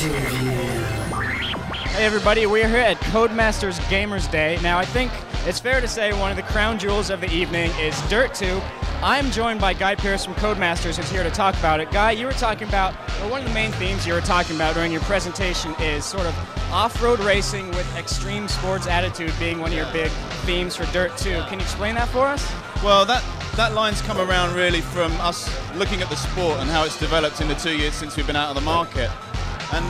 Hey everybody, we're here at Codemasters Gamers Day. Now I think it's fair to say one of the crown jewels of the evening is Dirt 2. I'm joined by Guy Pearce from Codemasters who's here to talk about it. Guy, you were talking about, or one of the main themes you were talking about during your presentation is sort of off-road racing with extreme sports attitude being one of your big themes for Dirt 2. Can you explain that for us? Well, that line's come around really from us looking at the sport and how it's developed in the 2 years since we've been out of the market. And,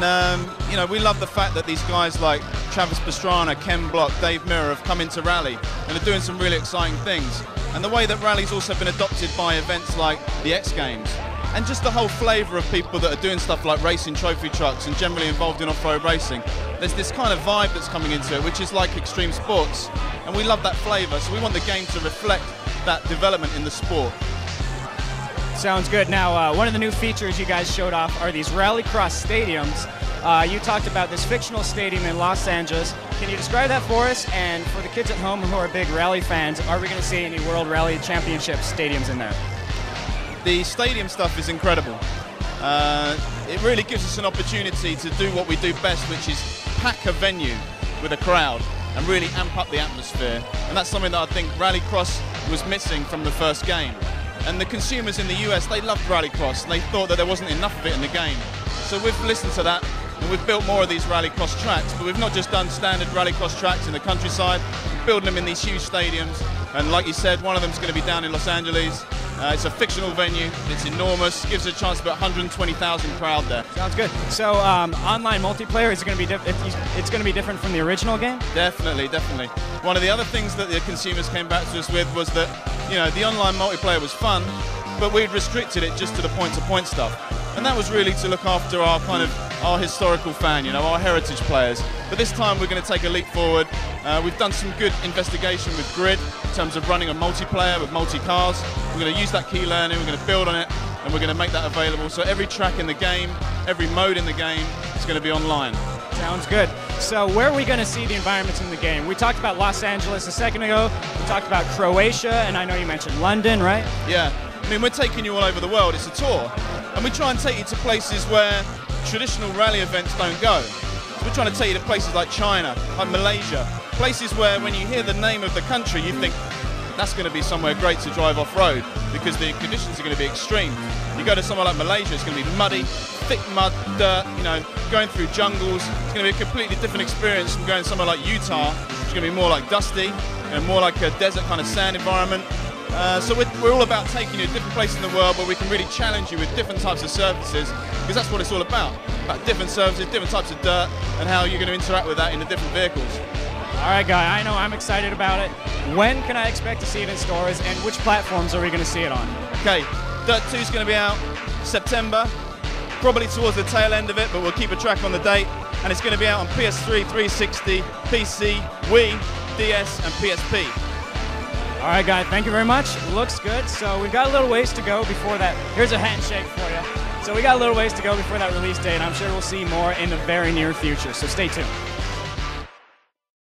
you know, we love the fact that these guys like Travis Pastrana, Ken Block, Dave Mirra have come into rally and are doing some really exciting things. And the way that rally's also been adopted by events like the X Games. And just the whole flavour of people that are doing stuff like racing trophy trucks and generally involved in off-road racing. There's this kind of vibe that's coming into it, which is like extreme sports. And we love that flavour, so we want the game to reflect that development in the sport. Sounds good. Now, one of the new features you guys showed off are these rallycross stadiums. You talked about this fictional stadium in Los Angeles. Can you describe that for us? And for the kids at home who are big rally fans, are we going to see any World Rally Championship stadiums in there? The stadium stuff is incredible. It really gives us an opportunity to do what we do best, which is pack a venue with a crowd and really amp up the atmosphere. And that's something that I think Rallycross was missing from the first game. And the consumers in the US, they loved Rallycross, and they thought that there wasn't enough of it in the game. So we've listened to that, and we've built more of these Rallycross tracks, but we've not just done standard Rallycross tracks in the countryside, we're building them in these huge stadiums. And like you said, one of them's going to be down in Los Angeles. It's a fictional venue, it's enormous, gives a chance to put 120,000 crowd there. Sounds good. So online multiplayer, is it going to be it's going to be different from the original game? Definitely, definitely. One of the other things that the consumers came back to us with was that, you know, the online multiplayer was fun, but we'd restricted it just to the point-to-point stuff. And that was really to look after our kind of our historical fan, you know, our heritage players. But this time we're going to take a leap forward. We've done some good investigation with Grid in terms of running a multiplayer with multi-cars. We're going to use that key learning, we're going to build on it, and we're going to make that available. So every track in the game, every mode in the game is going to be online. Sounds good. So where are we going to see the environments in the game? We talked about Los Angeles a second ago. We talked about Croatia, and I know you mentioned London, right? Yeah. I mean, we're taking you all over the world. It's a tour. And we try and take you to places where traditional rally events don't go. So we're trying to take you to places like China, like Malaysia, places where when you hear the name of the country, you think that's going to be somewhere great to drive off-road because the conditions are going to be extreme. You go to somewhere like Malaysia, it's going to be muddy, thick mud, dirt, you know, going through jungles. It's going to be a completely different experience from going somewhere like Utah, which is going to be more like dusty, you know, more like a desert kind of sand environment. So we're all about taking you to different places in the world where we can really challenge you with different types of surfaces, because that's what it's all about different surfaces, different types of dirt, and how you're going to interact with that in the different vehicles. All right, Guy, I know I'm excited about it. When can I expect to see it in stores, and which platforms are we going to see it on? Okay, Dirt 2 is going to be out September, probably towards the tail end of it, but we'll keep a track on the date, and it's going to be out on PS3, 360, PC, Wii, DS, and PSP. All right, Guy, thank you very much. Looks good. So we've got a little ways to go before that. Here's a handshake for you. So we got a little ways to go before that release date. I'm sure we'll see more in the very near future, so stay tuned.